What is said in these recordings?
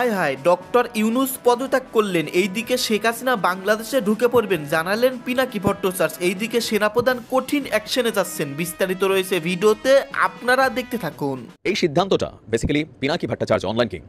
হায় হায়, doctor Yunus পদত্যাগ করলেন, এইদিকে শেখ হাসিনা বাংলাদেশে ঢুকে পড়বেন জানালেন পিনাকি ভট্টাচার্য। এইদিকে সেনাপ্রধান কঠিন অ্যাকশনে যাচ্ছেন, বিস্তারিত রয়েছে ভিডিওতে, আপনারা দেখতে থাকুন। এই সিদ্ধান্তটা basically Pinaki Bhattacharya online king,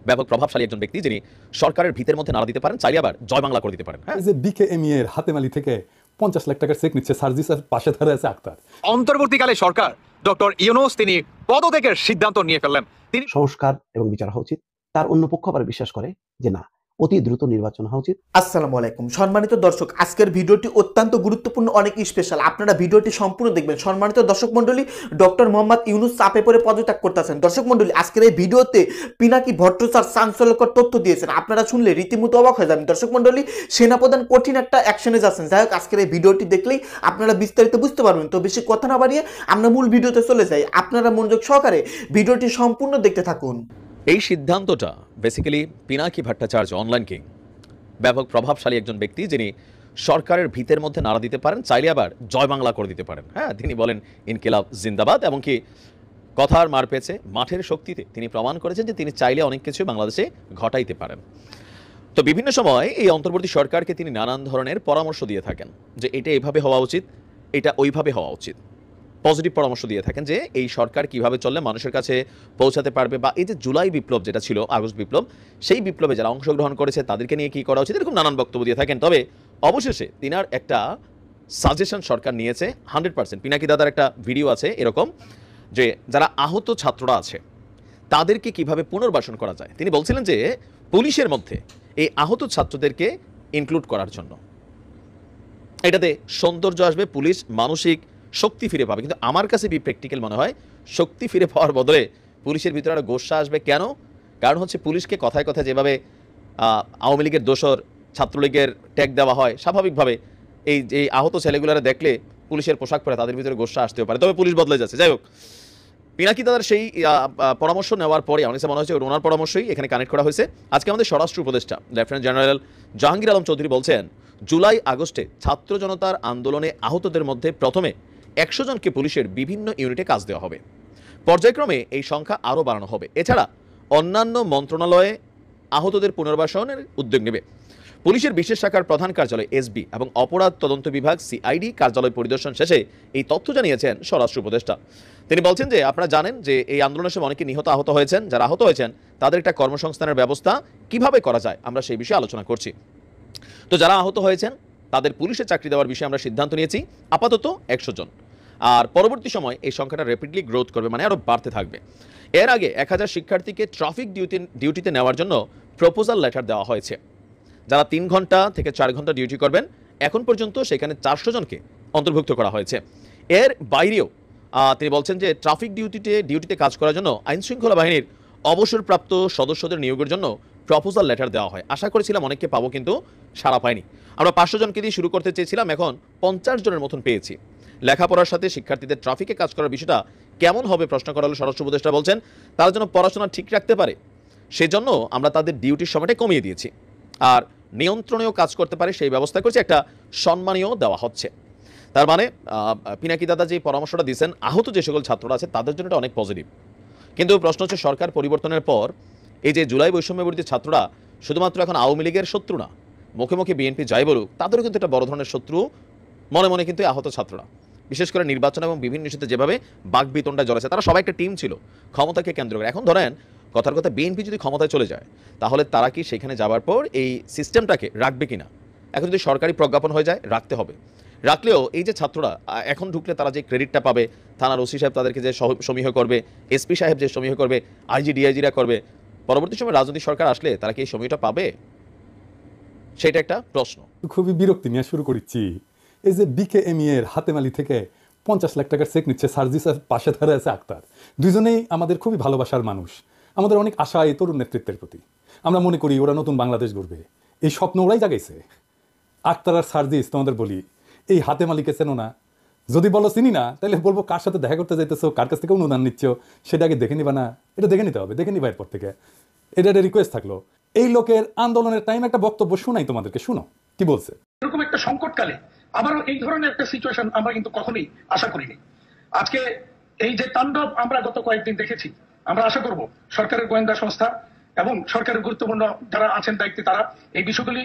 ব্যাপক প্রভাবশালী একজন ব্যক্তি যিনি সরকারের ভিতের মধ্যে নাড়া দিতে পারেন, চাইলে আবার জয় বাংলা করে দিতে পারেন। এই যে বিকেএমই এর হাতেমালি থেকে 50 লাখ টাকার চেক নিচ্ছে, সার্জিসের পাশে ধরে আছে আক্তার। অন্তর্বর্তীকালে সরকার ডক্টর ইউনূস তিনি পদত্যাগের সিদ্ধান্ত নিয়ে ফেললেন। তিনি সংস্কার এবং বিচার হওয়া উচিত। তার অন্য পক্ষ আবার বিশ্বাস করে যে না, অতি দ্রুত নির্বাচন হওয়া উচিত। আসসালামু আলাইকুম সম্মানিত দর্শক, আজকের ভিডিওটি অত্যন্ত গুরুত্বপূর্ণ, অনেক স্পেশাল। আপনারা ভিডিওটি সম্পূর্ণ দেখবেন। সম্মানিত দর্শক মণ্ডলী, ডক্টর মোহাম্মদ ইউনূস চাপে পড়ে পদত্যাগ করতেছেন। দর্শক মণ্ডলী, আজকের এই ভিডিওতে পিনাকি ভট্টাচার্য চাঞ্চল্যকর তথ্য দিয়েছেন, আপনারা শুনলে রীতিমতো অবাক হয়ে যাবেন। দর্শক মণ্ডলী, সেনাপ্রধান কঠিন একটা অ্যাকশনে যাচ্ছেন। যাই হোক, আজকের এই ভিডিওটি দেখলেই আপনারা বিস্তারিত বুঝতে পারবেন। তো বেশি কথা না বাড়িয়ে আমরা মূল ভিডিওতে চলে যাই, আপনারা মনোযোগ সহকারে ভিডিওটি সম্পূর্ণ দেখতে থাকুন। এই সিদ্ধান্তটা basically Pinaki Bhattacharya online king, ব্যাপক প্রভাবশালী একজন ব্যক্তি যিনি সরকারের ভিতের মধ্যে নাড়া দিতে পারেন, চাইলে আবার জয় বাংলা করে দিতে পারেন। হ্যাঁ, তিনি বলেন ইনকিলাব জিন্দাবাদ, এমনকি কথার মার পেয়েছে মাঠের শক্তিতে তিনি প্রমাণ করেছেন যে তিনি চাইলে অনেক কিছু বাংলাদেশে ঘটাইতে পারেন। তো বিভিন্ন সময় এই অন্তর্বর্তী সরকারকে তিনি নানান ধরনের পরামর্শ দিয়ে থাকেন যে এটা এইভাবে হওয়া উচিত, এটা ওইভাবে হওয়া উচিত। পজিটিভ পরামর্শ দিয়ে থাকেন যে এই সরকার কিভাবে চললে মানুষের কাছে পৌঁছাতে পারবে, বা এই যে জুলাই বিপ্লব যেটা ছিল, আগস্ট বিপ্লব, সেই বিপ্লবে যারা অংশগ্রহণ করেছে তাদেরকে নিয়ে কি করা উচিত, এরকম নানান বক্তব্য দিয়ে থাকেন। তবে অবশেষে তিনার একটা সাজেশন সরকার নিয়েছে 100%। পিনাকি দাদার একটা ভিডিও আছে এরকম, যে যারা আহত ছাত্ররা আছে তাদেরকে কিভাবে পুনর্বাসন করা যায়। তিনি বলছিলেন যে পুলিশের মধ্যে এই আহত ছাত্রদেরকে ইনক্লুড করার জন্য, এটাতে সৌন্দর্য আসবে, পুলিশ মানসিক শক্তি ফিরে পাবে। কিন্তু আমার কাছে প্র্যাকটিক্যাল মনে হয় শক্তি ফিরে পাওয়ার বদলে পুলিশের ভিতরে একটা গোসা আসবে। কেন? কারণ হচ্ছে পুলিশকে কথায় কথায় যেভাবে আওয়ামী লীগের দোসর, ছাত্রলীগের ট্যাগ দেওয়া হয়, স্বাভাবিকভাবে এই যে আহত ছেলেগুলোরা দেখলে পুলিশের পোশাক পরে তাদের ভিতরে গোসা আসতেও পারে। তবে পুলিশ বদলে যাচ্ছে। যাই হোক, পিনাকি দাদার সেই পরামর্শ নেওয়ার পরে আমার কাছে মনে হচ্ছে ওনার পরামর্শই এখানে কানেক্ট করা হয়েছে। আজকে আমাদের স্বরাষ্ট্র উপদেষ্টা লেফটেন্যান্ট জেনারেল জাহাঙ্গীর আলম চৌধুরী বলছেন, জুলাই আগস্টে ছাত্র জনতার আন্দোলনে আহতদের মধ্যে প্রথমে 100 জনকে পুলিশের বিভিন্ন ইউনিটে কাজ দেওয়া হবে, পর্যায়ক্রমে এই সংখ্যা আরও বাড়ানো হবে। এছাড়া অন্যান্য মন্ত্রণালয়ে আহতদের পুনর্বাসনের উদ্যোগ নেবে। পুলিশের বিশেষ শাখার প্রধান কার্যালয় এসবি এবং অপরাধ তদন্ত বিভাগ সিআইডি কার্যালয় পরিদর্শন শেষে এই তথ্য জানিয়েছেন স্বরাষ্ট্র উপদেষ্টা। তিনি বলছেন যে আপনারা জানেন যে এই আন্দোলনের সময় অনেকে নিহত আহত হয়েছেন, যারা আহত হয়েছেন তাদের একটা কর্মসংস্থানের ব্যবস্থা কিভাবে করা যায় আমরা সেই বিষয়ে আলোচনা করছি। তো যারা আহত হয়েছেন তাদের পুলিশে চাকরি দেওয়ার বিষয়ে আমরা সিদ্ধান্ত নিয়েছি, আপাতত 100 জন। আর পরবর্তী সময় এই সংখ্যাটা র্যাপিডলি গ্রোথ করবে, মানে আরও বাড়তে থাকবে। এর আগে 1000 শিক্ষার্থীকে ট্রাফিক ডিউটিতে নেওয়ার জন্য প্রপোজাল লেটার দেওয়া হয়েছে, যারা 3 ঘন্টা থেকে 4 ঘন্টা ডিউটি করবেন। এখন পর্যন্ত সেখানে 400 জনকে অন্তর্ভুক্ত করা হয়েছে। এর বাইরেও তিনি বলছেন যে ট্রাফিক ডিউটিতে কাজ করার জন্য আইনশৃঙ্খলা বাহিনীর অবসরপ্রাপ্ত সদস্যদের নিয়োগের জন্য প্রপোজাল লেটার দেওয়া হয়। আশা করেছিলাম অনেককে পাবো, কিন্তু সাড়া পাইনি। আমরা 500 জনকে দিয়ে শুরু করতে চেয়েছিলাম, এখন 50 জনের মতন পেয়েছি। লেখাপড়ার সাথে শিক্ষার্থীদের ট্রাফিকে কাজ করার বিষয়টা কেমন হবে প্রশ্ন করা হলে স্বরাষ্ট্র উপদেষ্টা বলছেন তারা যেন পড়াশোনা ঠিক রাখতে পারে, সেজন্য আমরা তাদের ডিউটির সময়টা কমিয়ে দিয়েছি, আর নিয়ন্ত্রণেও কাজ করতে পারে সেই ব্যবস্থা করছি, একটা সম্মানীয় দেওয়া হচ্ছে। তার মানে পিনাকি দাদা যে পরামর্শটা দিয়েছেন আহত যে সকল ছাত্ররা আছে তাদের জন্য এটা অনেক পজিটিভ। কিন্তু প্রশ্ন হচ্ছে, সরকার পরিবর্তনের পর এই যে জুলাই বৈষম্য বিরোধী ছাত্ররা শুধুমাত্র এখন আওয়ামী লীগের শত্রু না, মুখে মুখে বিএনপি যাই বলুক, তাদেরও কিন্তু একটা বড় ধরনের শত্রু মনে মনে কিন্তু আহত ছাত্ররা। বিশেষ করে নির্বাচন এবং বিভিন্ন ইস্যুতে যেভাবে বাকবিতণ্ডায় জড়াচ্ছে, তারা সবাই একটা টিম ছিল ক্ষমতাকে কেন্দ্র করে। এখন ধরেন কথার কথা বিএনপি যদি ক্ষমতায় চলে যায়, তাহলে তারা কি সেখানে যাওয়ার পর এই সিস্টেমটাকে রাখবে কিনা? এখন যদি সরকারি প্রজ্ঞাপন হয়ে যায়, রাখতে হবে। রাখলেও এই যে ছাত্ররা এখন ঢুকলে তারা যে ক্রেডিটটা পাবে, থানার ওসি সাহেব তাদেরকে যে সমীহ করবে, এসপি সাহেব যে সমীহ করবে, আইজি ডিআইজিরা করবে, পরবর্তী সময় রাজনৈতিক সরকার আসলে তারা কি এই সময়টা পাবে? সেটা একটা প্রশ্ন। খুবই বিরক্তি নিয়ে শুরু করেছি। এই যে বিকেএমই এর হাতেমালি থেকে 50 লাখ টাকার চেক নিচ্ছে, সার্জিসের পাশে ধরে আছে আক্তার। দুজনেই আমাদের খুবই ভালোবাসার মানুষ, আমাদের অনেক আশা এই তরুণ নেতৃত্বের প্রতি। আমরা মনে করি ওরা নতুন বাংলাদেশ গড়বে, এই স্বপ্ন ওরাই জাগাইছে। আক্তার আর সার্জিস, তোমাদের বলি, এই হাতেমালিকে চেনো না? যদি বলো চিনি না, তাহলে বলবো কার সাথে দেখা করতে যাইতেছো, কার কাছ থেকে অনুদান নিচ্ছ, সেটা আগে দেখে নিবা না? এটা দেখে নিতে হবে, দেখে নিবা এরপর থেকে। এটা একটা রিকোয়েস্ট থাকলো, এই লোকের আন্দোলনের টাইম একটা বক্তব্য শোনাই তোমাদেরকে, শুনো কি বলছে। এরকম একটা সংকটকালে আবারও এই ধরনের একটা সিচুয়েশন আমরা কিন্তু কখনোই আশা করিনি। আজকে এই যে তাণ্ডব আমরা গত কয়েকদিন দেখেছি, আমরা আশা করব সরকারের গোয়েন্দা সংস্থা এবং সরকারের গুরুত্বপূর্ণ যারা আছেন দায়িত্বে তারা এই বিষয়গুলি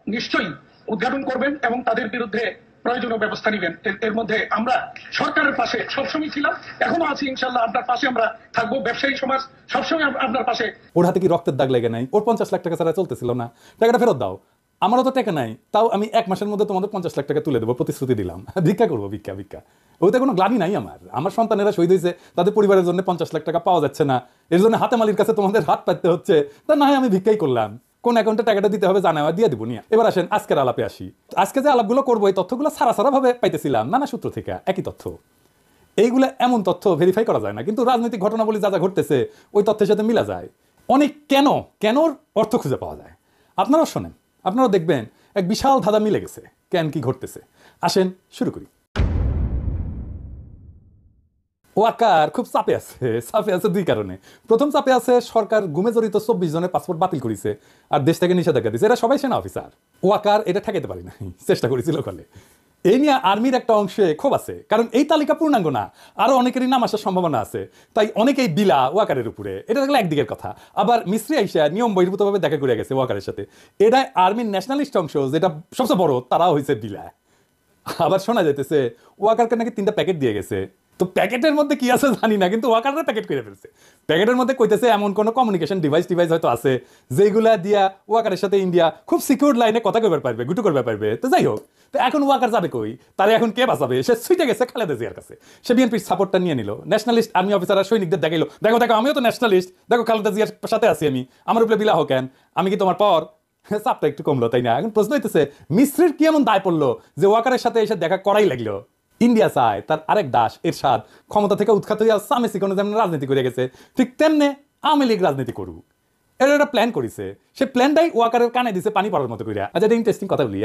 নিশ্চয়ই উদ্ঘাটন করবেন এবং তাদের বিরুদ্ধে প্রয়োজনীয় ব্যবস্থা নেবেন। এর মধ্যে আমরা সরকারের পাশে সবসময় ছিলাম, এখনো আছি, ইনশাল্লাহ আপনার পাশে আমরা থাকবো। ব্যবসায়ী সমাজ সবসময় আপনার পাশে। ওর হাতে কি রক্তের দাগ লেগে নাই? ওর 50 লাখ টাকা ছাড়া চলতেছিল না, টাকাটা ফেরত দাও। আমারও তো টাকা নাই, তাও আমি 1 মাসের মধ্যে তোমাদের 50 লাখ টাকা তুলে দেবো, প্রতিশ্রুতি দিলাম। ভিক্ষা করবো, ভিক্ষা ভিক্ষা। ওইতে কোনো গ্লানি নাই আমার সন্তানেরা শহীদ হয়েছে, তাদের পরিবারের জন্য 50 লাখ টাকা পাওয়া যাচ্ছে না, এর জন্য হাতেমালির কাছে তোমাদের হাত পাততে হচ্ছে, তা না হয় আমি ভিক্ষাই করলাম। কোন অ্যাকাউন্টে টাকাটা দিতে হবে জানা দিয়ে দিব নিয়ে। এবার আসেন আজকের আলাপে আসি। আজকে যে আলাপগুলো করবো এই তথ্যগুলো সারা ভাবে পাইতেছিলাম নানা সূত্র থেকে, একই তথ্য। এইগুলো এমন তথ্য ভেরিফাই করা যায় না, কিন্তু রাজনৈতিক ঘটনাবলী যা ঘটতেছে ওই তথ্যের সাথে মিলা যায়। অনেক কেনর অর্থ খুঁজে পাওয়া যায়। আপনারাও শোনেন, আপনারাও দেখবেন এক বিশাল ধাঁধা মিলে গেছে কেন কি ঘটতেছে। আসেন শুরু করি। ওয়াকার খুব চাপে আছে 2 কারণে। প্রথম চাপে আছে, সরকার গুমে জড়িত 24 জনের পাসপোর্ট বাতিল করেছে আর দেশ থেকে নিষেধাজ্ঞা দিয়েছে। এরা সবাই সেনা অফিসার। ওয়াকার এটা ঠেকাইতে পারি না, চেষ্টা করেছিল কলে। এই নিয়ে আর্মির একটা অংশে ক্ষোভ আছে, কারণ এই তালিকা পূর্ণাঙ্গ না, আরো অনেকেরই নাম আসার সম্ভাবনা আছে, তাই অনেকেই বিলা ওয়াকারের উপরে। এটা দেখলে একদিকের কথা। আবার মিস্ত্রি আইসা নিয়ম বহির্ভূতভাবে দেখা করে গেছে ওয়াকারের সাথে। এটা আর্মির ন্যাশনালিস্ট অংশ যেটা সবচেয়ে বড়, তারাও হয়েছে বিলা। আবার শোনা যাইতেছে ওয়াকারকে নাকি 3টা প্যাকেট দিয়ে গেছে। তো প্যাকেটের মধ্যে কি আছে জানি না, কিন্তু ওয়াকাররা প্যাকেট করে ফেলছে। প্যাকেটের মধ্যে কইতেছে এমন কোনো কমিউনিকেশন ডিভাইস হয়তো আছে যেগুলা দিয়া ওয়াকারের সাথে ইন্ডিয়া খুব সিকিউর লাইনে কথা কইবার পারবে, গুটু করবে পারবে। তো যাই হোক, তো এখন ওয়াকার যাবে কই? তারে এখন কে বাঁচাবে? সে ছুটে গেছে খালেদা জিয়ার কাছে। সে বিএনপির সাপোর্টটা নিয়ে নিল। ন্যাশনালিস্ট আর্মি অফিসাররা সৈনিকদের দেখাইলো, দেখো আমিও তো ন্যাশনালিস্ট, দেখো খালেদা জিয়ার সাথে আছি আমি, আমার উপরে বিলা হোক কেন, আমি কি তোমার পর? চাপটা একটু কমলো, তাই না? এখন প্রশ্ন হইতেছে মিস্ত্রির কি এমন দায় পড়লো যে ওয়াকারের সাথে এসে দেখা করাই লাগলো? ইন্ডিয়া চায় তার আরেক দাস এরশাদ ক্ষমতা থেকে উৎখাত হইয়া সামেসি কোনো যেমন রাজনীতি করে গেছে, ঠিক তেমনি আওয়ামী লীগ রাজনীতি করুক। এর একটা প্ল্যান করেছে। সে প্ল্যানটাই ওয়াকারের কানে দিছে পানি পড়ার মতো করে। আচ্ছা, এটা ইন্টারেস্টিং কথা বলি।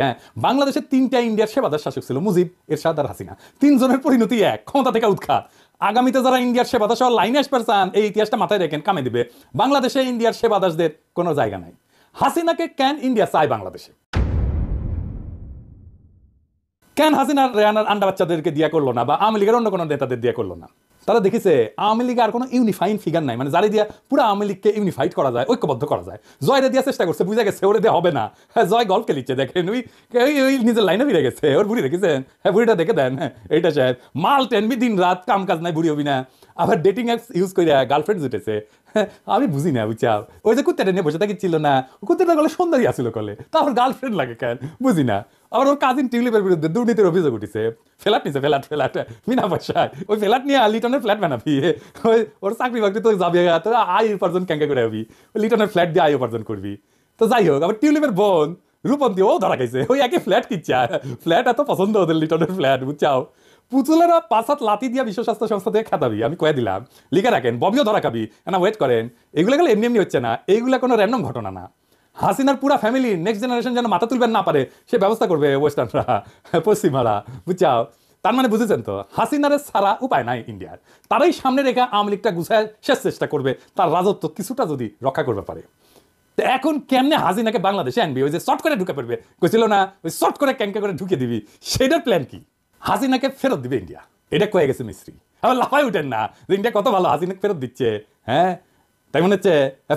বাংলাদেশে 3টা ইন্ডিয়ার সেবাদার শাসক ছিল, মুজিব, এরশাদ আর হাসিনা। 3 জনের পরিণতি এক, ক্ষমতা থেকে উৎখাত। আগামীতে যারা ইন্ডিয়ার সেবাদাস লাইনে আসতে চান, এই ইতিহাসটা মাথায় রেখেন, কামে দিবে। বাংলাদেশে ইন্ডিয়ার সেবাদাসদের কোনো জায়গা নাই। হাসিনাকে কেন ইন্ডিয়া চায় বাংলাদেশে? কেন হাসিনার রেহানার আন্ডা বাচ্চাদেরকে দিয়া করলো না, বা আওয়ামী লীগের অন্য কোনো নেতাদের দিয়া করলো না? তারা দেখেছে আওয়ামী লীগে আর কোনো ইউনিফাইং ফিগার নাই, মানে যারা দিয়া পুরো আওয়ামী লীগকে ইউনিফাইড করা যায়, ঐক্যবদ্ধ করা যায়। জয়রে দিয়া চেষ্টা করছে, বুঝা গেছে ওরে দিয়ে হবে না। হ্যাঁ, জয় গল্প খেলিচ্ছে, দেখেন ওই নিজের লাইনে ফিরে গেছে। ওর বুড়ি দেখেছেন? হ্যাঁ, বুড়িটা দেখে দেন। এইটা সাহেব মাল টেনবি, দিন রাত কাম কাজ নাই, বুড়ি হবি না। আবার ডেটিং অ্যাপস ইউজ করে গার্লফ্রেন্ড জুটেছে। আমি বুঝি না, বুঝছাও। ওই যে কুত্তাটা নিয়ে বসে থাকিছিল না, কুত্তাটা গলে সুন্দরী আসছিল কলে, তারপর গার্লফ্রেন্ড লাগে কেন বুঝি না। আবার ওর কাজিন টিউলিপের বিরুদ্ধে দুর্নীতির অভিযোগ উঠেছে। ফ্ল্যাট নিছে, ফ্ল্যাট বিনা পয়সায়। ওই ফ্ল্যাট নিয়ে লিটনের ফ্ল্যাট বানাবি, ওই ওর চাকরি বাকরি তো যাবে, তো আয় উপার্জন ক্যাঙ্কা করে হবি, ওই লিটনের ফ্ল্যাট দিয়ে আয় উপার্জন করবি। তো যাই হোক, আবার টিউলিপের বোন রূপন্তী ও ধরা খাইছে, ওই একই ফ্ল্যাট কিচ্ছা। ফ্ল্যাট এত পছন্দ ওদের লিটনের ফ্ল্যাট, বুঝছাও। পুতুলেরা 5 হাত লাথি দিয়া বিশ্ব স্বাস্থ্য সংস্থা থেকে খাতাবি, আমি কয়ে দিলাম, লিখে রাখেন। ববিও ধরা খাবি না, ওয়েট করেন। এগুলো গেলে এমনি হচ্ছে না, এইগুলা কোনো র্যান্ডম ঘটনা না। হাসিনার পুরা ফ্যামিলি নেক্সট জেনারেশন যেন মাথা তুলবেন না পারে, সে ব্যবস্থা করবে ওয়েস্টার্নরা, পশ্চিমারা, বুঝছাও। তার মানে বুঝেছেন তো, হাসিনারে ছাড়া উপায় নাই ইন্ডিয়ার। তারাই সামনে রেখে আওয়ামী লীগটা গুছায় শেষ চেষ্টা করবে, তার রাজত্ব কিছুটা যদি রক্ষা করবে পারে। এখন কেমনে হাসিনাকে বাংলাদেশে আনবি? ওই যে শর্ট করে ঢুকে পড়বে কইছিল না, ওই শর্ট করে ক্যাঙ্কা করে ঢুকে দিবি, সেটার প্ল্যান কি? হাসিনাকে ফেরত দিবে ইন্ডিয়া, এটা কয়ে গেছে মিস্ত্রি। আবার লাফাই উঠেন না যে ইন্ডিয়া কত ভালো, হাসিনাকে ফেরত দিচ্ছে। হ্যাঁ, তাই মনে হচ্ছে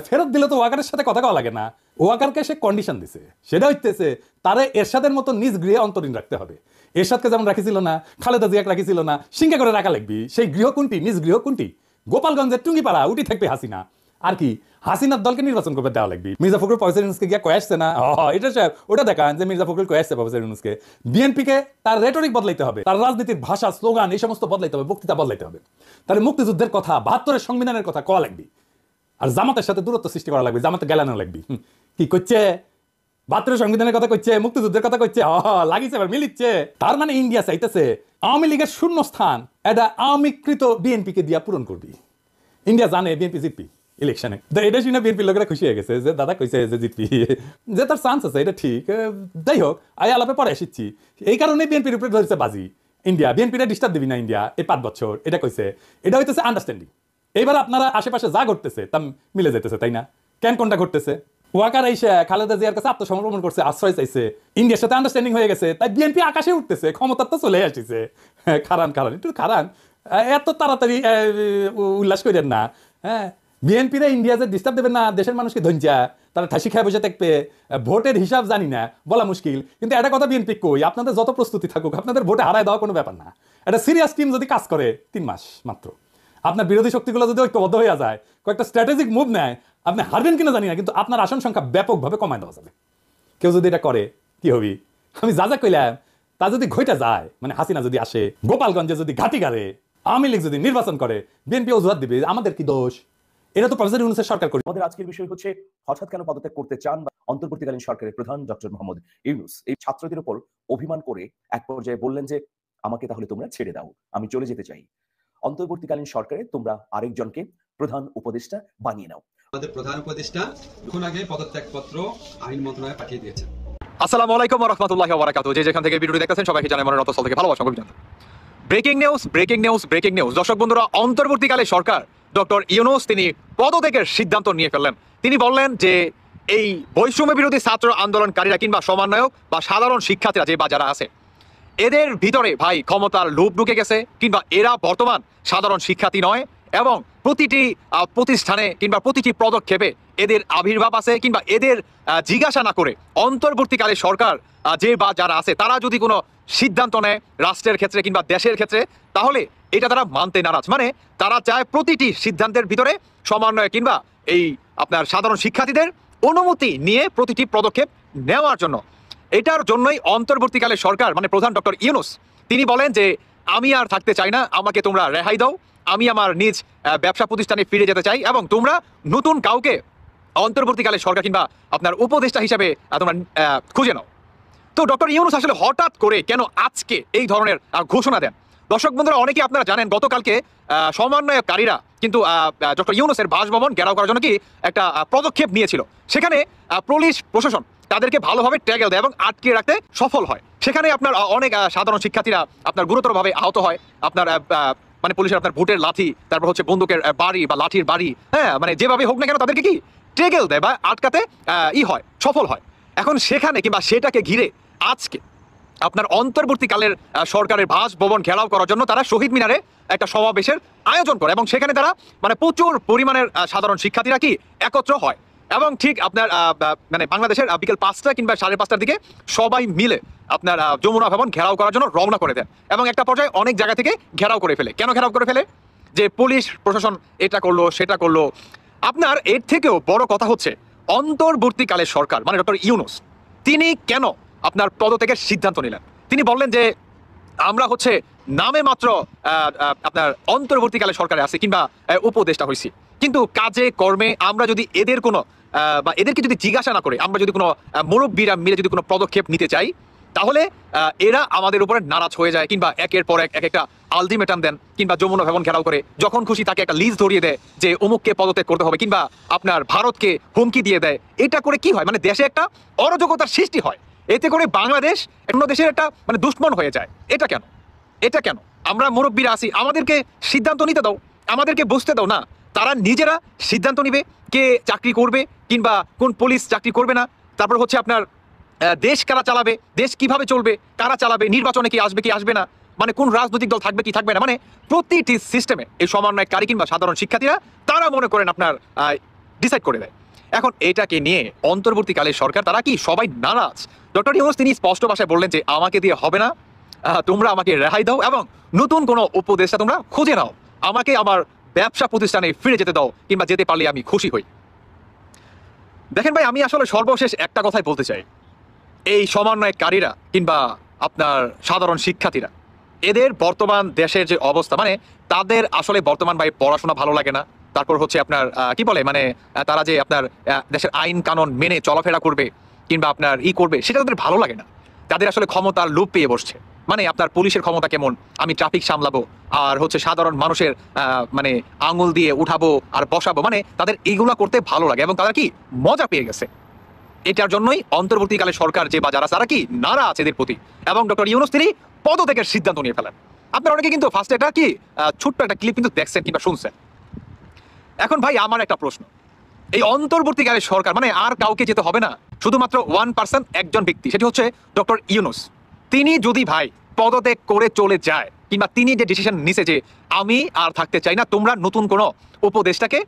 ফেরত দিলে তো ওয়াকারের সাথে কথা কওয়া লাগে না। ওয়াকারকে সে কন্ডিশন দিছে, সেটা হইতেছে তারে এরশাদের মতো নিজ গৃহে অন্তরীণ রাখতে হবে। এরশাদকে যেমন রাখিছিল না, খালেদা জিয়াকে রাখিছিল না, সিঙ্গা করে রাখা লাগবি। সেই গৃহ কোনটি? নিজ গৃহ কোনটি? গোপালগঞ্জের টুঙ্গিপাড়া, উঠি থাকবে হাসিনা। আর কি হাসিনার দলকে নির্বাচন করবে দেওয়া লাগবে। মির্জা ফখরুল প্রফেসর ইউনূসকে গিয়া কয়ে আসছে না, এটা সাহেব ওটা দেখান যে মির্জা ফখরুল কয়ে আসছে প্রফেসর ইউনূসকে। বিএনপিকে তার রেটরিক বদলাইতে হবে, তার রাজনীতির ভাষা, স্লোগান এই সমস্ত বদলাইতে হবে, বক্তৃতা বদলাইতে হবে। তাহলে মুক্তিযুদ্ধের কথা, 72-এর সংবিধানের কথা কওয়া লাগবে। আর জামাতের সাথে দূরত্ব সৃষ্টি করা লাগবে, জামাতে গেলানো লাগবে। কি করছে? 72-এর সংবিধানের কথা কইছে, মুক্তিযুদ্ধের কথা কইছে, লাগিছে, এবার মিলিচ্ছে। তার মানে ইন্ডিয়া চাইতেছে আওয়ামী লীগের শূন্য স্থান এটা আওয়ামীকৃত বিএনপিকে দিয়া পূরণ করবি। ইন্ডিয়া জানে বিএনপি জিতবি ইলেকশনে, এটা শুনে বিএনপির লোকেরা খুশি হয়ে গেছে যে দাদা কইছে যে জিতবি, যে তার চান্স আছে, এটা ঠিক। যাই হোক, আই আলাপে পরে এসেছি, এই কারণে বিএনপির উপরে ধরেছে বাজি। ইন্ডিয়া বিএনপিটা ডিস্টার্ব দিবি না ইন্ডিয়া এই 5 বছর, এটা কইছে। এটা হইতেছে আন্ডারস্ট্যান্ডিং। এইবার আপনারা আশেপাশে যা ঘটতেছে তা মিলে যেতেছে, তাই না? কেন কোনটা ঘটতেছে? ওয়াকার আইসা খালেদা জিয়ার কাছে আত্মসমর্পণ করছে, আশ্রয় চাইছে, ইন্ডিয়ার সাথে আন্ডারস্ট্যান্ডিং হয়ে গেছে, তাই বিএনপি আকাশে উঠতেছে, ক্ষমতার তো চলে আসছে। খারান একটু খারান, এত তাড়াতাড়ি উল্লাস করেন না। হ্যাঁ, বিএনপিরা ইন্ডিয়া যে ডিস্টার্ব দেবেন না দেশের মানুষকে ধঞ্জা, তারা ঠাসি খেয়ে বসে থাকবে, ভোটের হিসাব জানি না, বলা মুশকিল। কিন্তু একটা কথা বিএনপি কই, আপনাদের যত প্রস্তুতি থাকুক, আপনাদের ভোটে হারায় দেওয়া কোনো ব্যাপার না। একটা সিরিয়াস টিম যদি কাজ করে 3 মাস মাত্র, আপনার বিরোধী শক্তিগুলো যদি ঐক্যবদ্ধ হয়ে যায়, কয়েকটা স্ট্র্যাটেজিক মুভ নেয়, আপনি হারবেন কিনা জানি না, কিন্তু আপনার আসন সংখ্যা ব্যাপকভাবে কমায় দেওয়া যাবে। কেউ যদি এটা করে কি হবি, আমি যা যা কইলাম তা যদি ঘইটা যায়, মানে হাসিনা যদি আসে, গোপালগঞ্জে যদি ঘাটি গাড়ে, আওয়ামী লীগ যদি নির্বাচন করে, বিএনপি অজুহাত দিবে আমাদের কি দোষ, এটা তো প্রফেসর ইউনূসের সরকার করে। আমাদের আজকের বিষয় হচ্ছে হঠাৎ কেন পদত্যাগ করতে চান বা অন্তর্বর্তীকালীন সরকারের প্রধান ডক্টর মোহাম্মদ ইউনূস এই ছাত্রদের উপর অভিমান করে এক পর্যায়ে বললেন যে আমাকে তাহলে তোমরা ছেড়ে দাও, আমি চলে যেতে চাই। অন্তর্বর্তীকালীন সরকারে তোমরা আরেকজনকে প্রধান উপদেষ্টা বানিয়ে নাও। আমাদের প্রধান উপদেষ্টা এখন আগে পদত্যাগপত্র আইন মন্ত্রণালয়ে পাঠিয়ে দিয়েছেন। আসসালামু আলাইকুম ওয়া রাহমাতুল্লাহি ওয়া বারাকাতুহু। যে যেখান থেকে ভিডিওটি দেখতেছেন সবাইকে জানাই মনের অন্তঃস্থল থেকে ভালোবাসা অভিনন্দন। Breaking news, breaking news, breaking news. দর্শক বন্ধুরা, অন্তর্বর্তীকালে সরকার ডক্টর ইউনূস তিনি পদত্যাগের সিদ্ধান্ত নিয়ে ফেললেন। তিনি বললেন যে এই বৈষম্য বিরোধী ছাত্র আন্দোলনকারীরা কিংবা সমন্বয়ক বা সাধারণ শিক্ষার্থীরা যে বা যারা আছে, এদের ভিতরে ভাই ক্ষমতার লোভ ঢুকে গেছে, কিংবা এরা বর্তমান সাধারণ শিক্ষার্থী নয় এবং প্রতিটি প্রতিষ্ঠানে কিংবা প্রতিটি পদক্ষেপে এদের আবির্ভাব আছে, কিংবা এদের জিজ্ঞাসা না করে অন্তর্বর্তীকালে সরকার যে বা যারা আছে তারা যদি কোনো সিদ্ধান্ত নেয় রাষ্ট্রের ক্ষেত্রে কিংবা দেশের ক্ষেত্রে, তাহলে এটা তারা মানতে নারাজ। মানে তারা চায় প্রতিটি সিদ্ধান্তের ভিতরে সমন্বয় কিংবা এই আপনার সাধারণ শিক্ষার্থীদের অনুমতি নিয়ে প্রতিটি পদক্ষেপ নেওয়ার জন্য। এটার জন্যই অন্তর্বর্তীকালে সরকার মানে প্রধান ডক্টর ইউনূস তিনি বলেন যে আমি আর থাকতে চাই না, আমাকে তোমরা রেহাই দাও, আমি আমার নিজ ব্যবসা প্রতিষ্ঠানে ফিরে যেতে চাই এবং তোমরা নতুন কাউকে অন্তর্বর্তীকালে সরকার কিংবা আপনার উপদেষ্টা হিসাবে তোমরা খুঁজে নাও। তো ডক্টর ইউনূস আসলে হঠাৎ করে কেন আজকে এই ধরনের ঘোষণা দেন? দর্শক বন্ধুরা, অনেকেই আপনারা জানেন গতকালকে সমন্বয়কারীরা কিন্তু ডক্টর ইউনূসের বাসভবন ঘেরাও করার জন্য কি একটা পদক্ষেপ নিয়েছিল। সেখানে পুলিশ প্রশাসন তাদেরকে ভালোভাবে ট্যাগেল দেয় এবং আটকে রাখতে সফল হয়। সেখানে আপনার অনেক সাধারণ শিক্ষার্থীরা আপনার গুরুতরভাবে আহত হয়। আপনার মানে পুলিশের আপনার ভোটের লাঠি, তারপর হচ্ছে বন্দুকের বাড়ি বা লাঠির বাড়ি, হ্যাঁ মানে যেভাবে হোক না কেন তাদেরকে কি ট্যাগেল দেয় বা আটকাতে হয়, সফল হয়। এখন সেখানে কিংবা সেটাকে ঘিরে আজকে আপনার অন্তর্বর্তীকালের সরকারের বাসভবন ঘেরাও করার জন্য তারা শহীদ মিনারে একটা সমাবেশের আয়োজন করে এবং সেখানে তারা মানে প্রচুর পরিমাণের সাধারণ শিক্ষার্থীরা কি একত্র হয় এবং ঠিক আপনার মানে বাংলাদেশের বিকেল 5টা কিংবা 5:30টার দিকে সবাই মিলে আপনার যমুনা ভবন ঘেরাও করার জন্য রওনা করে দেন এবং একটা পর্যায়ে অনেক জায়গা থেকে ঘেরাও করে ফেলে। কেন ঘেরাও করে ফেলে? যে পুলিশ প্রশাসন এটা করলো সেটা করলো। আপনার এর থেকেও বড় কথা হচ্ছে অন্তর্বর্তীকালের সরকার মানে ডক্টর ইউনূস তিনি কেন আপনার পদত্যাগের সিদ্ধান্ত নিলেন। তিনি বললেন যে আমরা হচ্ছে নামে মাত্র আপনার অন্তর্বর্তীকালে সরকারে আছি কিংবা উপদেষ্টা হয়েছি, কিন্তু কাজে কর্মে আমরা যদি এদের কোনো বা এদেরকে যদি জিজ্ঞাসা না করে আমরা যদি কোনো মুরব্বীরা মিলে যদি কোনো পদক্ষেপ নিতে চাই, তাহলে এরা আমাদের উপরে নারাজ হয়ে যায় কিংবা একের পর এক একটা আলটিমেটাম দেন কিংবা যমুনা ভবন ঘেরাও করে যখন খুশি তাকে একটা লিস্ট ধরিয়ে দেয় যে অমুককে পদত্যাগ করতে হবে কিংবা আপনার ভারতকে হুমকি দিয়ে দেয়। এটা করে কি হয়, মানে দেশে একটা অরাজকতার সৃষ্টি হয়। এতে করে বাংলাদেশ অন্য দেশের একটা মানে দুশ্মন হয়ে যায়। এটা কেন? এটা কেন? আমরা মুরব্বীরা আছি, আমাদেরকে সিদ্ধান্ত নিতে দাও, আমাদেরকে বুঝতে দাও না। তারা নিজেরা সিদ্ধান্ত নিবে কে চাকরি করবে কিংবা কোন পুলিশ চাকরি করবে না, তারপর হচ্ছে আপনার দেশ কারা চালাবে, দেশ কিভাবে চলবে, কারা চালাবে, নির্বাচনে কি আসবে না, মানে কোন রাজনৈতিক দল থাকবে কি থাকবে না, মানে প্রতিটি সিস্টেমে এই সমন্বয়কারী কিংবা সাধারণ শিক্ষার্থীরা তারা মনে করেন আপনার ডিসাইড করে দেয়। এখন এটাকে নিয়ে অন্তর্বর্তীকালে সরকার তারা কি সবাই নারাজ। ডক্টর ইউনূস তিনি স্পষ্ট ভাষায় বললেন যে আমাকে দিয়ে হবে না, তোমরা আমাকে রেহাই দাও এবং নতুন কোনো উপদেষ্টা তোমরা খুঁজে নাও, আমাকে আমার ব্যবসা প্রতিষ্ঠানে ফিরে যেতে দাও কিংবা যেতে পারলে আমি খুশি হই। দেখেন ভাই, আমি আসলে সর্বশেষ একটা কথাই বলতে চাই, এই সমন্বয়কারীরা কিংবা আপনার সাধারণ শিক্ষার্থীরা এদের বর্তমান দেশের যে অবস্থা, মানে তাদের আসলে বর্তমান ভাই পড়াশোনা ভালো লাগে না, তারপর হচ্ছে আপনার কি বলে মানে তারা যে আপনার দেশের আইন কানুন মেনে চলাফেরা করবে কিংবা আপনার করবে সেটা তাদের ভালো লাগে না। তাদের আসলে ক্ষমতার লোভ পেয়ে বসছে। মানে আপনার পুলিশের ক্ষমতা কেমন, আমি ট্রাফিক সামলাবো আর হচ্ছে সাধারণ মানুষের মানে আঙুল দিয়ে উঠাবো আর বসাবো, মানে তাদের এইগুলো করতে ভালো লাগে এবং তারা কি মজা পেয়ে গেছে। এটার জন্যই অন্তর্বর্তীকালে সরকার যে বা যারা তারা কি নারাজ এদের প্রতি এবং ডক্টর ইউনূস তিনি পদত্যাগের সিদ্ধান্ত নিয়ে ফেলেন। আপনারা অনেকে কিন্তু ফার্স্টে এটা কি ছোট্ট একটা ক্লিপ কিন্তু দেখছেন কিংবা শুনছেন। এখন ভাই আমার একটা প্রশ্ন, এই অন্তর্বর্তীকালে সরকার মানে আর কাউকে যেতে হবে না, শুধুমাত্র 1% একজন ব্যক্তি, সেটি হচ্ছে ডক্টর ইউনূস। তিনি যদি ভাই পদত্যাগ করে চলে যায় কিংবা তিনি যে ডিসিশন নিছে যে আমি আর থাকতে চাই না, তোমরা নতুন কোনো উপদেষ্টাকে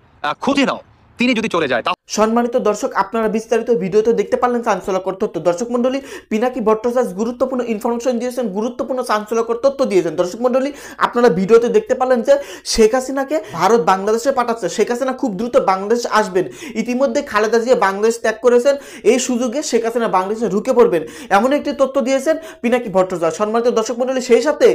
খুঁজে নাও, তিনি যদি চলে যায়, সম্মানিত দর্শক, আপনারা বিস্তারিত ভিডিওতে দেখতে পারলেন চাঞ্চল্যকর তথ্য। দর্শক মন্ডলী, পিনাকি ভট্টাচার্য গুরুত্বপূর্ণ ইনফরমেশন দিয়েছেন, গুরুত্বপূর্ণ চাঞ্চল্যকর তথ্য দিয়েছেন। দর্শক মন্ডলী, আপনারা ভিডিওতে দেখতে পারলেন যে শেখ হাসিনাকে ভারত বাংলাদেশে পাঠাচ্ছে। শেখ হাসিনা খুব দ্রুত বাংলাদেশ আসবেন। ইতিমধ্যে খালেদা জিয়া বাংলাদেশ ত্যাগ করেছেন, এই সুযোগে শেখ হাসিনা বাংলাদেশে ঢুকে পড়বেন, এমন একটি তথ্য দিয়েছেন পিনাকি ভট্টাচার্য। সম্মানিত দর্শক মন্ডলী, সেই সাথে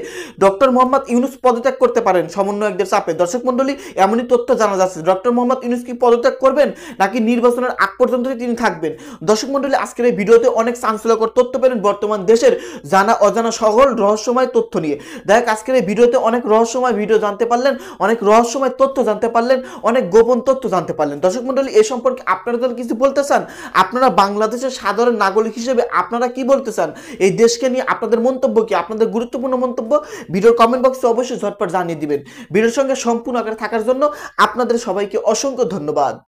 ডক্টর মোহাম্মদ ইউনূস পদত্যাগ করতে পারেন সমন্বয়কদের চাপে। দর্শক মন্ডলী, এমনই তথ্য জানা যাচ্ছে। ডক্টর মোহাম্মদ ইউনূস কি পদত্যাগ করবেন নাকি নির্বাচনের আগ পর্যন্ত তিনি থাকবেন? দর্শক মন্ডলী, আজকের এই ভিডিওতে অনেক চাঞ্চল্যকর তথ্য পেলেন বর্তমান দেশের জানা অজানা সকল রহস্যময় তথ্য নিয়ে। দেখ, আজকের এই ভিডিওতে অনেক রহস্যময় ভিডিও জানতে পারলেন, অনেক রহস্যময় তথ্য জানতে পারলেন, অনেক গোপন তথ্য জানতে পারলেন। দর্শক মন্ডলী, এ সম্পর্কে আপনারা যদি কিছু বলতে চান, আপনারা বাংলাদেশের সাধারণ নাগরিক হিসেবে আপনারা কি বলতে চান, এই দেশকে নিয়ে আপনাদের মন্তব্য কি, আপনাদের গুরুত্বপূর্ণ মন্তব্য ভিডিওর কমেন্ট বক্সে অবশ্যই ঝটপট জানিয়ে দিবেন। ভিডিওর সঙ্গে সম্পূর্ণ আকারে থাকার জন্য আপনাদের সবাইকে অসংখ্য ধন্যবাদ।